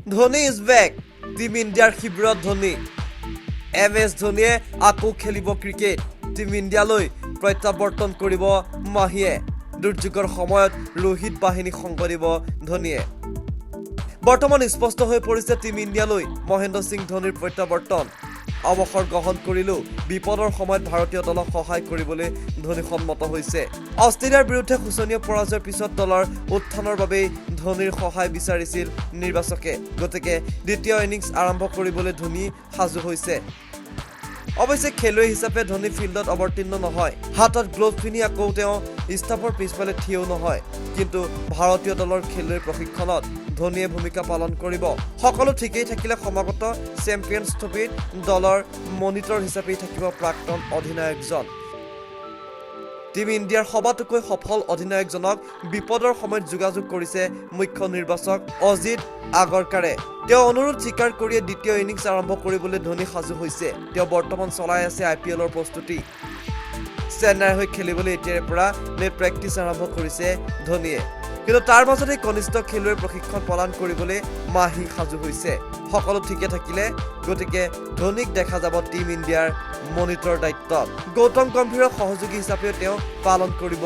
Dhoni is back team ইণ্ডিয়াৰ শিবিৰত Dhoni MS ধোনীয়ে আকৌ খেলিব ক্ৰিকেট টিম ইণ্ডিয়ালৈ প্ৰত্যাৱৰ্তন কৰিব মাহিয়ে দুৰ্যোগৰ সময়ত ৰোহিত বাহিনী সংগ দিব ধোনীয়ে বৰ্তমান স্পষ্ট হৈ পৰিছে টিম ইণ্ডিয়ালৈ মহেন্দ্ৰ সিং ধোনীৰ প্ৰত্যাৱৰ্তন অৱসৰ গ্ৰহণ কৰিলেও বিপদৰ সময়ত ভাৰতীয় দলক সহায় কৰিবলৈ ধোনী সন্মত হৈছে অষ্ট্ৰেলিয়াৰ বিৰুদ্ধে শোচনীয় পৰাজয়ৰ পিছত দলৰ উত্থানৰ বাবে ধোনীৰ সহায় বিচাৰিছিল নিৰ্বাচকে গতিকে দ্বিতীয় ইনিংছ আৰম্ভ কৰিবলৈ ধোনী সাজু হৈছে অৱশ্যে খেলুৱৈ হিচাপে ধোনী ফিল্ডত অৱতীৰ্ণ নহয় হাতত গ্লোভ পিন্ধি আকৌ তেওঁ ষ্টাফৰ পিছফালে থিয় নহয় কিন্তু ভাৰতীয় দলৰ খেলুৱৈৰ প্ৰশিক্ষণত ধোনীয়ে ভূমিকা পালন কৰিব সকলো ঠিকেই থাকিলে সমাগত চেম্পিয়নছ ট্ৰফিত দলৰ মনিটৰ হিচাপে থাকিব প্ৰাক্তন অধিনায়কজন টিম ইণ্ডিয়াৰ সবাতোকৈ সফল অধিনায়কজনক বিপদৰ সময়ত যোগাযোগ কৰিছে মুখ্য নিৰ্বাচক অজিত আগৰকাৰে তেওঁ অনুৰোধ স্বীকাৰ কৰিয়ে দ্বিতীয় ইনিংছ আৰম্ভ কৰিবলৈ ধোনী সাজু হৈছে তেওঁ বৰ্তমান চলাই আছে IPLৰ প্ৰস্তুতি চেন্নাইৰ হৈ খেলিবলৈ এতিয়াৰ পৰা নেট প্ৰেক্টিছ আৰম্ভ কৰিছে ধোনীয়ে কিন্তু তাৰ মাজতে কনিষ্ঠ খেলুৱৈৰ প্ৰশিক্ষণ প্ৰদান কৰিবলৈ মাহি সাজু হৈছে সকলো ঠিকে থাকিলে গতিকে ধোনীক দেখা যাব টিম ইণ্ডিয়াৰ মনিটৰ দায়িত্ব গৌতম গম্ভীৰৰ সহযোগী হিচাপে তেওঁ পালন কৰিব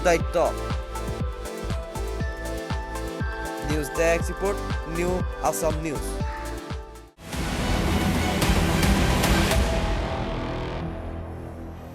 দায়িত্ব news desk report new Assam news